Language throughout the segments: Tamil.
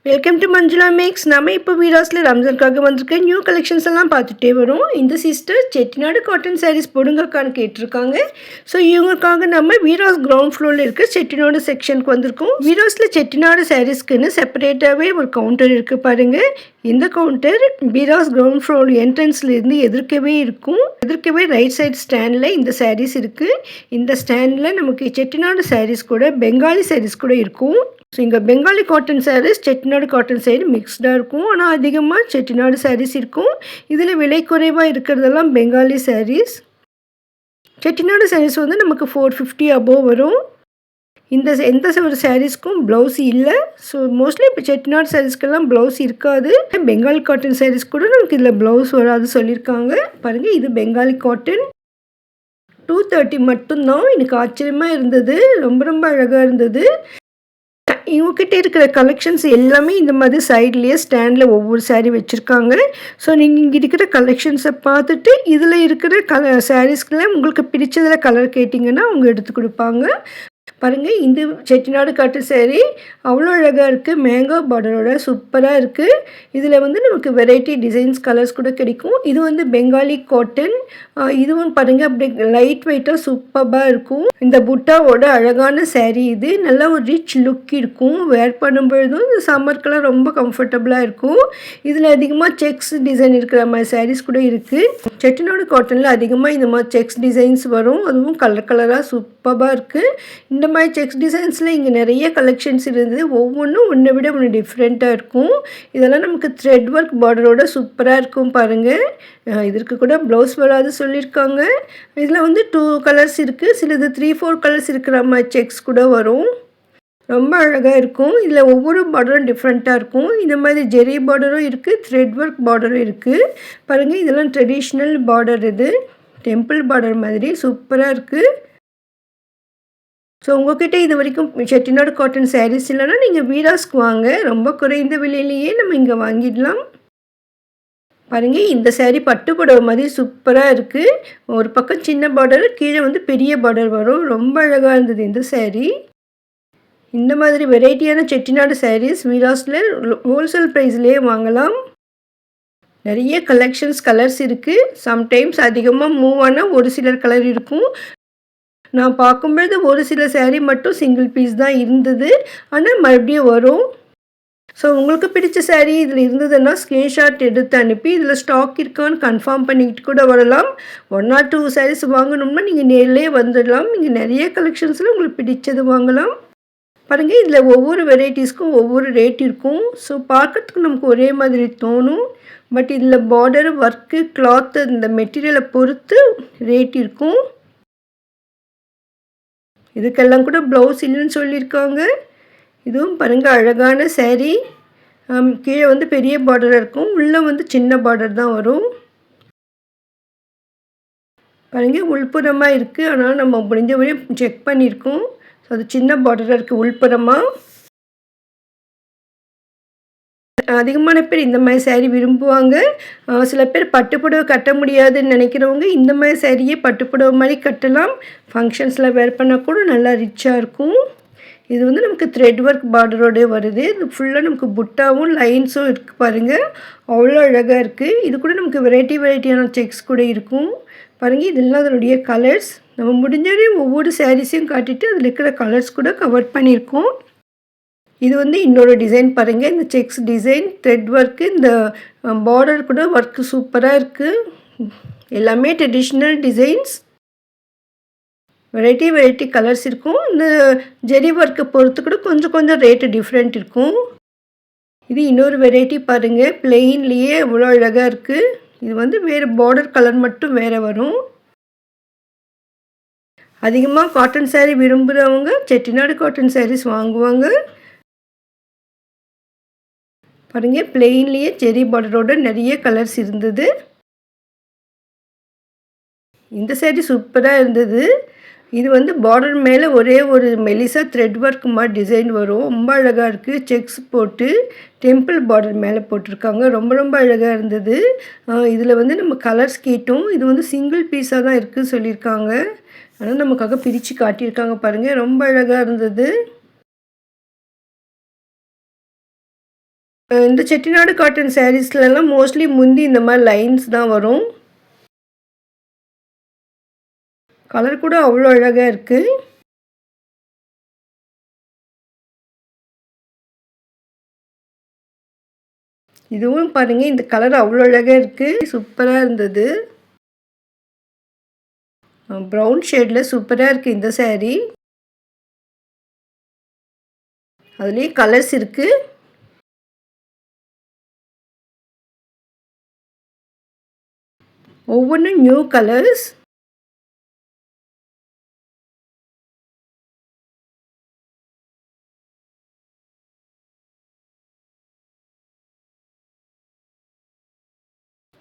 Welcome to Manjula maths. நம்ம இப்போ வீராஸில் ரம்ஜானுக்காக வந்திருக்க நியூ கலெக்ஷன்ஸ் எல்லாம் பார்த்துட்டே வரும். இந்த சிஸ்டர் செட்டிநாடு காட்டன் சாரீஸ் போடுங்கக்கான்னு கேட்டிருக்காங்க. ஸோ இவங்களுக்காக நம்ம வீராஸ் கிரவுண்ட் ஃப்ளோரில் இருக்க செட்டிநாடு செக்ஷனுக்கு வந்திருக்கோம். வீராஸில் செட்டிநாடு சாரீஸ்க்குன்னு செப்பரேட்டாகவே ஒரு கவுண்டர் இருக்குது பாருங்கள். இந்த கவுண்டர் வீராஸ் கிரவுண்ட் ஃப்ளோர் என்ட்ரன்ஸ்லேருந்து எதிர்க்கவே இருக்கும். எதிர்க்கவே ரைட் சைட் ஸ்டாண்டில் இந்த சாரீஸ் இருக்குது. இந்த ஸ்டாண்டில் நமக்கு செட்டிநாடு சாரீஸ் கூட பெங்காலி சாரீஸ் கூட இருக்கும். ஸோ இங்கே பெங்காலி காட்டன் சாரீஸ் செட்டிநாடு காட்டன் சாரீ மிக்ஸ்டாக இருக்கும். ஆனால் அதிகமாக செட்டிநாடு சாரீஸ் இருக்கும். இதில் விலை குறைவாக இருக்கிறதெல்லாம் பெங்காலி சாரீஸ். செட்டிநாடு சாரீஸ் வந்து நமக்கு 450 அபோவ் வரும். எந்த ஒரு சாரீஸ்க்கும் ப்ளவுஸ் இல்லை. ஸோ மோஸ்ட்லி இப்போ செட்டிநாடு சாரீஸ்க்கெல்லாம் ப்ளவுஸ் இருக்காது. பெங்காலி காட்டன் சாரீஸ் கூட நமக்கு இதில் ப்ளவுஸ் வராது சொல்லியிருக்காங்க. பாருங்கள், இது பெங்காலி காட்டன் 230 மட்டும்தான். எனக்கு ஆச்சரியமாக இருந்தது. ரொம்ப ரொம்ப அழகாக இருந்தது. இவங்ககிட்ட இருக்கிற கலெக்ஷன்ஸ் எல்லாமே இந்த மாதிரி சைட்லேயே ஸ்டாண்டில் ஒவ்வொரு சாரீ வச்சுருக்காங்க. ஸோ நீங்கள் இங்கே இருக்கிற கலெக்ஷன்ஸை பார்த்துட்டு இதில் இருக்கிற சாரீஸ்க்குள்ள உங்களுக்கு பிடிச்சதில் கலர் கேட்டிங்கன்னா அவங்க எடுத்து கொடுப்பாங்க. பாருங்கள், இந்த செட்டிநாடு காட்டன் சாரீ அவ்வளோ அழகாக இருக்குது. மேங்கோ பார்டரோட சூப்பராக இருக்குது. இதில் வந்து நமக்கு வெரைட்டி டிசைன்ஸ் கலர்ஸ் கூட கிடைக்கும். இது வந்து பெங்காலி காட்டன். இதுவும் பாருங்கள், அப்படி லைட் வெயிட்டாக சூப்பராக இருக்கும். இந்த புட்டாவோட அழகான சாரீ இது. நல்லா ஒரு ரிச் லுக் இருக்கும். வேர் பண்ணும்பொழுதும் இந்த சம்மருக்கெல்லாம் ரொம்ப கம்ஃபர்டபுளாக இருக்கும். இதில் அதிகமாக செக்ஸ் டிசைன் இருக்கிற மாதிரி சாரீஸ் கூட இருக்குது. செட்டிநாடு காட்டனில் அதிகமாக இந்த மாதிரி செக்ஸ் டிசைன்ஸ் வரும். அதுவும் கலர் கலராக சூப்பராக இருக்குது. இந்த மாதிரி செக்ஸ் டிசைன்ஸில் இங்கே நிறைய கலெக்ஷன்ஸ் இருந்தது. ஒவ்வொன்றும் ஒன்றை விட ஒன்று டிஃப்ரெண்ட்டாக இருக்கும். இதெல்லாம் நமக்கு த்ரெட் ஒர்க் பார்டரோட சூப்பராக இருக்கும் பாருங்கள். இதற்கு கூட ப்ளவுஸ் வராது சொல்லியிருக்காங்க. இதில் வந்து 2 கலர்ஸ் இருக்குது. சிலது 3-4 கலர்ஸ் இருக்கிற மாதிரி செக்ஸ் கூட வரும். ரொம்ப அழகாக இருக்கும். இதில் ஒவ்வொரு பார்டரும் டிஃப்ரெண்ட்டாக இருக்கும். இந்த மாதிரி ஜெரி பார்டரும் இருக்குது, த்ரெட் ஒர்க் பார்டரும் இருக்குது. பாருங்கள், இதெல்லாம் ட்ரெடிஷ்னல் பார்டர். இது டெம்பிள் பார்டர் மாதிரி சூப்பராக இருக்குது. ஸோ உங்கள்கிட்ட இது வரைக்கும் செட்டிநாடு காட்டன் சாரீஸ் இல்லைன்னா நீங்கள் வீராஸ்க்கு வாங்க. ரொம்ப குறைந்த விலையிலேயே நம்ம இங்கே வாங்கிடலாம். பாருங்கள், இந்த சாரீ பட்டு புடவை மாதிரி சூப்பராக இருக்குது. ஒரு பக்கம் சின்ன பார்டர், கீழே வந்து பெரிய பார்டர் வரும். ரொம்ப அழகாக இருந்தது இந்த சாரீ. இந்த மாதிரி வெரைட்டியான செட்டிநாடு சாரீஸ் வீராஸில் ஹோல்சேல் ப்ரைஸ்லேயே வாங்கலாம். நிறைய கலர்ஸ் இருக்குது. சம்டைம்ஸ் அதிகமாக மூவ் ஆனால் ஒரு சிலர் கலர் இருக்கும். நான் பார்க்கும்பொழுது ஒரு சில சாரீ மட்டும் சிங்கிள் பீஸ் தான் இருந்தது. ஆனால் மறுபடியும் வரும். ஸோ உங்களுக்கு பிடிச்ச சாரீ இதில் இருந்ததுன்னா ஸ்க்ரீன்ஷாட் எடுத்து அனுப்பி இதில் ஸ்டாக் இருக்கான்னு கன்ஃபார்ம் பண்ணிக்கிட்டு கூட வரலாம். 1 or 2 சாரீஸ் வாங்கணும்னா நீங்கள் நேரிலே வந்துடலாம். இங்கே நிறைய கலெக்ஷன்ஸில் உங்களுக்கு பிடிச்சது வாங்கலாம். பாருங்கள், இதில் ஒவ்வொரு வெரைட்டிஸ்க்கும் ஒவ்வொரு ரேட் இருக்கும். ஸோ பார்க்கறதுக்கு நமக்கு ஒரே மாதிரி தோணும். பட் இதில் பார்டர் ஒர்க்கு, கிளாத்து, இந்த மெட்டீரியலை பொறுத்து ரேட் இருக்கும். இதுக்கெல்லாம் கூட ப்ளவுஸ் இல்லைன்னு சொல்லியிருக்காங்க. இதுவும் பாருங்கள், அழகான சாரீ. கீழே வந்து பெரிய பார்டராக இருக்கும். உள்ளே வந்து சின்ன பார்டர் தான் வரும். பாருங்கள், உள்புறமாக இருக்குது. ஆனால் நம்ம முடிஞ்ச வரையும் செக் பண்ணியிருக்கோம். ஸோ அது சின்ன பார்டராக இருக்குது உள்புறமாக. அதிகமான பேர் இந்த மாதிரி சாரீ விரும்புவாங்க. சில பேர் பட்டுப்புடவை கட்ட முடியாதுன்னு நினைக்கிறவங்க இந்த மாதிரி சாரியே பட்டுப்புடவை மாதிரி கட்டலாம். ஃபங்க்ஷன்ஸில் வேர் பண்ணால் கூட நல்லா ரிச்சாக இருக்கும். இது வந்து நமக்கு த்ரெட் ஒர்க் பார்டரோடே வருது. இது ஃபுல்லாக நமக்கு புட்டாவும் லைன்ஸும் இருக்குது பாருங்கள். அவ்வளோ அழகாக இருக்குது. இது கூட நமக்கு வெரைட்டியான செக்ஸ் கூட இருக்கும். பாருங்கள், இதெல்லாம் அதனுடைய கலர்ஸ். நம்ம முடிஞ்சவரை ஒவ்வொரு சாரீஸையும் காட்டிட்டு அதில் இருக்கிற கலர்ஸ் கூட கவர் பண்ணியிருக்கோம். இது வந்து இன்னொரு டிசைன் பாருங்கள். இந்த செக்ஸ் டிசைன், த்ரெட் ஒர்க்கு, இந்த பார்டர் கூட ஒர்க்கு சூப்பராக இருக்குது. எல்லாமே ட்ரெடிஷ்னல் டிசைன்ஸ். வெரைட்டி கலர்ஸ் இருக்கும். இந்த ஜெரி ஒர்க்கை பொறுத்து கூட கொஞ்சம் ரேட்டு டிஃப்ரெண்ட் இருக்கும். இது இன்னொரு வெரைட்டி பாருங்கள். பிளெயின்லேயே அவ்வளோ அழகாக இருக்குது. இது வந்து வேறு பார்டர் கலர் மட்டும் வேறு வரும். அதிகமாக காட்டன் சாரீ விரும்புகிறவங்க செட்டிநாடு காட்டன் சாரீஸ் வாங்குவாங்க. பாருங்கள், பிளெயின்லேயே ஜெரி பார்டரோட நிறைய கலர்ஸ் இருந்தது. இந்த சாரீ சூப்பராக இருந்தது. இது வந்து பார்டர் மேலே ஒரே ஒரு மெலிசா த்ரெட் ஒர்க் மாதிரி டிசைன் வரும். ரொம்ப அழகாக இருக்குது. செக்ஸ் போட்டு டெம்பிள் பார்டர் மேலே போட்டிருக்காங்க. ரொம்ப அழகாக இருந்தது. இதில் வந்து நம்ம கலர்ஸ் கேட்டோம். இது வந்து சிங்கிள் பீஸாக தான் இருக்குது சொல்லியிருக்காங்க. ஆனால் நமக்காக பிரித்து காட்டியிருக்காங்க பாருங்கள். ரொம்ப அழகாக இருந்தது. இந்த செட்டிநாடு காட்டன் சாரீஸ்லலாம் மோஸ்ட்லி முந்தி இந்த மாதிரி லைன்ஸ் தான் வரும். கலர் கூட அவ்வளோ அழகாக இருக்குது. இதுவும் பாருங்கள், இந்த கலர் அவ்வளோ அழகாக இருக்குது. சூப்பராக இருந்தது. ப்ரௌன் ஷேடில் சூப்பராக இருக்குது இந்த சாரீ. அதுலேயே கலர்ஸ் இருக்குது. ஒவ்வொன்றும் நியூ கலர்ஸ்.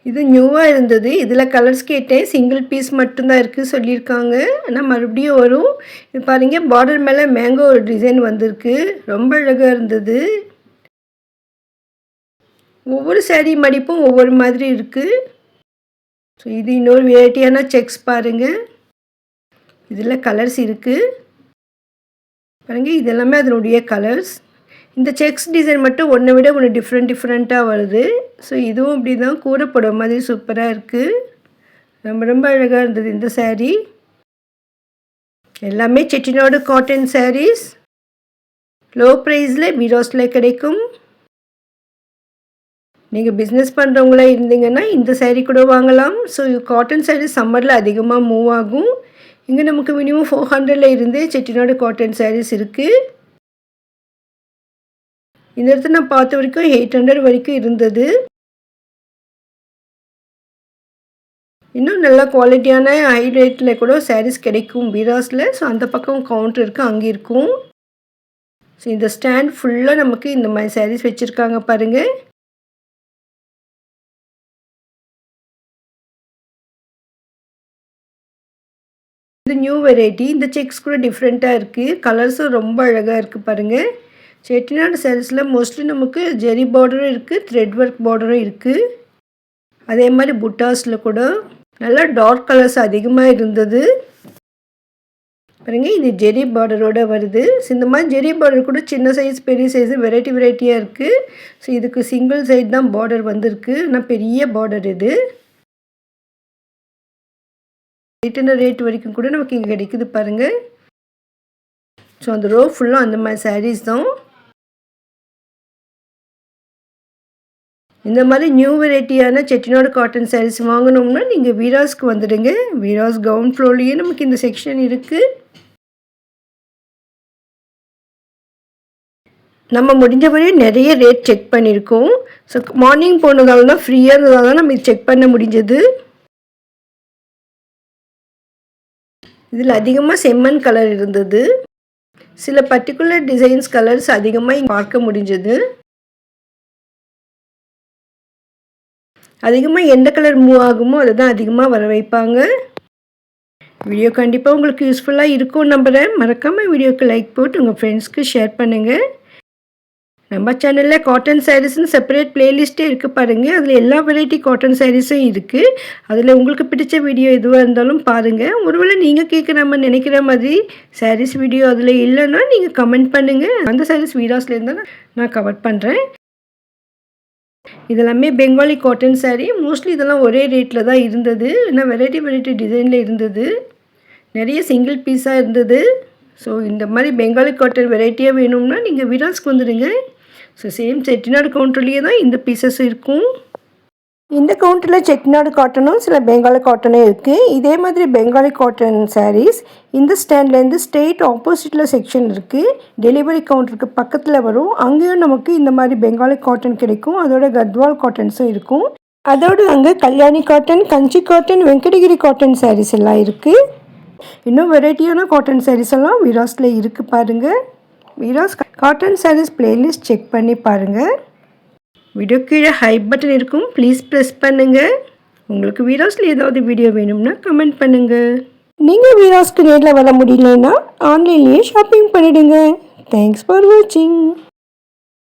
இது நியூவாக இருந்தது. இதில் கலர்ஸ் கேட்டேன், சிங்கிள் பீஸ் மட்டும்தான் இருக்குது சொல்லியிருக்காங்க. ஆனால் மறுபடியும் வரும். இது பாருங்கள், பார்டர் மேலே மேங்கோ ஒரு டிசைன் வந்திருக்கு. ரொம்ப அழகாக இருந்தது. ஒவ்வொரு சாரீ மடிப்பும் ஒவ்வொரு மாதிரி இருக்குது. ஸோ இது இன்னொரு வெரைட்டியான செக்ஸ் பாருங்கள். இதில் கலர்ஸ் இருக்குது பாருங்கள். இது எல்லாமே அதனுடைய கலர்ஸ். இந்த செக்ஸ் டிசைன் மட்டும் ஒன்றை விட ஒன்று டிஃப்ரெண்ட்டாக வருது. ஸோ இதுவும் இப்படி தான் கூரை புடவை மாதிரி சூப்பராக இருக்குது. ரொம்ப அழகாக இருந்தது இந்த சாரீ. எல்லாமே செட்டிநாடு காட்டன் சாரீஸ். லோ ப்ரைஸில் வீராஸில் கிடைக்கும். நீங்கள் பிஸ்னஸ் பண்ணுறவங்களா இருந்தீங்கன்னா இந்த சாரீ கூட வாங்கலாம். ஸோ காட்டன் சாரீஸ் சம்மரில் அதிகமாக மூவ் ஆகும். இங்கே நமக்கு மினிமம் 400 இருந்தே செட்டிநாடு காட்டன் சாரீஸ் இருக்குது. இந்த இடத்துல நான் பார்த்த வரைக்கும் 800 வரைக்கும் இருந்தது. இன்னும் நல்ல குவாலிட்டியான ஹை ரேட்டில் கூட சாரீஸ் கிடைக்கும் வீராஸில். ஸோ அந்த பக்கம் கவுண்டர் இருக்குது, அங்கே இருக்கும். ஸோ இந்த ஸ்டாண்ட் ஃபுல்லாக நமக்கு இந்த மாதிரி சாரீஸ் வச்சுருக்காங்க பாருங்கள். இது நியூ வெரைட்டி. இந்த செக்ஸ் கூட டிஃப்ரெண்ட்டாக இருக்குது. கலர்ஸும் ரொம்ப அழகாக இருக்குது பாருங்கள். செட்டிநாடு சாரீஸில் மோஸ்ட்லி நமக்கு ஜெரி பார்டரும் இருக்குது, த்ரெட் ஒர்க் பார்டரும் இருக்குது. அதே மாதிரி புட்டாஸில் கூட நல்லா டார்க் கலர்ஸ் அதிகமாக இருந்தது பாருங்கள். இது ஜெரி பார்டரோடு வருது. ஸோ இந்த மாதிரி ஜெரி பார்டர் கூட சின்ன சைஸ் பெரிய சைஸ் வெரைட்டியாக இருக்குது. ஸோ இதுக்கு சிங்கிள் சைடு தான் பார்டர் வந்திருக்கு. ஆனால் பெரிய பார்டர் இது. 800 ரேட் வரைக்கும் கூட நமக்கு இங்கே கிடைக்குது பாருங்கள். ஸோ அந்த ரோ ஃபுல்லாக அந்த மாதிரி சாரீஸ் தான். இந்த மாதிரி நியூ வெரைட்டியான செட்டிநாடு காட்டன் சாரீஸ் வாங்கணும்னா நீங்கள் வீராஸ்க்கு வந்துடுங்க. வீராஸ் கிரவுண்ட் ஃப்ளோர்லேயே நமக்கு இந்த செக்ஷன் இருக்குது. நம்ம முடிஞ்ச வரையும் நிறைய ரேட் செக் பண்ணியிருக்கோம். ஸோ மார்னிங் போனதால தான் ஃப்ரீயாக இருந்ததால் தான் நம்ம செக் பண்ண முடிஞ்சது. இதில் அதிகமாக செம்மண் கலர் இருந்தது. சில பர்டிகுலர் டிசைன்ஸ் கலர்ஸ் அதிகமாக பார்க்க முடிஞ்சது. அதிகமாக எந்த கலர் மூவ் ஆகுமோ அதை தான் அதிகமாக வர வைப்பாங்க. வீடியோ கண்டிப்பாக உங்களுக்கு யூஸ்ஃபுல்லாக இருக்கும் நம்புகிறேன். மறக்காமல் வீடியோக்கு லைக் போட்டு உங்கள் ஃப்ரெண்ட்ஸ்க்கு ஷேர் பண்ணுங்கள். நம்ம சேனலில் காட்டன் சாரீஸ்னு செப்பரேட் பிளேலிஸ்ட்டே இருக்குது பாருங்கள். அதில் எல்லா வெரைட்டி காட்டன் சாரீஸும் இருக்குது. அதில் உங்களுக்கு பிடிச்ச வீடியோ எதுவாக இருந்தாலும் பாருங்கள். ஒருவேளை நீங்கள் நம்ம நினைக்கிற மாதிரி சாரீஸ் வீடியோ அதில் இல்லைன்னா நீங்கள் கமெண்ட் பண்ணுங்கள். அந்த சாரீஸ் வீடியோஸில் இருந்தால் நான் கவர் பண்ணுறேன். இதெல்லாமே பெங்காலி காட்டன் சாரீ. மோஸ்ட்லி இதெல்லாம் ஒரே ரேட்டில் தான் இருந்தது. ஆனால் வெரைட்டி டிசைனில் இருந்தது. நிறைய சிங்கிள் பீஸாக இருந்தது. ஸோ இந்த மாதிரி பெங்காலி காட்டன் வெரைட்டியாக வேணும்னா நீங்கள் வீராஸ்க்கு வந்துடுங்க. ஸோ சேம் செட்டிநாடு கவுண்டர்லேயே தான் இந்த பீசஸ் இருக்கும். இந்த கவுண்டரில் செட்டிநாடு காட்டனும் சில பெங்காலி காட்டனும் இருக்குது. இதே மாதிரி பெங்காலி காட்டன் சாரீஸ் இந்த ஸ்டாண்ட்லேருந்து ஸ்ட்ரெயிட் ஆப்போசிட்டில் செக்ஷன் இருக்குது. டெலிவரி கவுண்டருக்கு பக்கத்தில் வரும். அங்கேயும் நமக்கு இந்த மாதிரி பெங்காலி காட்டன் கிடைக்கும். அதோட கத்வால் காட்டன்ஸும் இருக்கும். அதோடு அங்கே கல்யாணி காட்டன், கஞ்சி காட்டன், வெங்கடகிரி காட்டன் சாரீஸ் எல்லாம் இருக்குது. இன்னும் வெரைட்டியான காட்டன் சாரீஸ் எல்லாம் வீராஸில் இருக்குது பாருங்கள். Veeras cotton saris playlist check பண்ணி பாருங்கள். வீடியோ கீழே ஹை பட்டன் இருக்கும், ப்ளீஸ் ப்ரெஸ் பண்ணுங்கள். உங்களுக்கு வீராஸில் ஏதாவது வீடியோ வேணும்னா கமெண்ட் பண்ணுங்கள். நீங்கள் வீராஸ்க்கு நேரில் வர முடியலன்னா ஆன்லைன்லேயே ஷாப்பிங் பண்ணிவிடுங்க. தேங்க்ஸ் ஃபார் வாட்சிங்.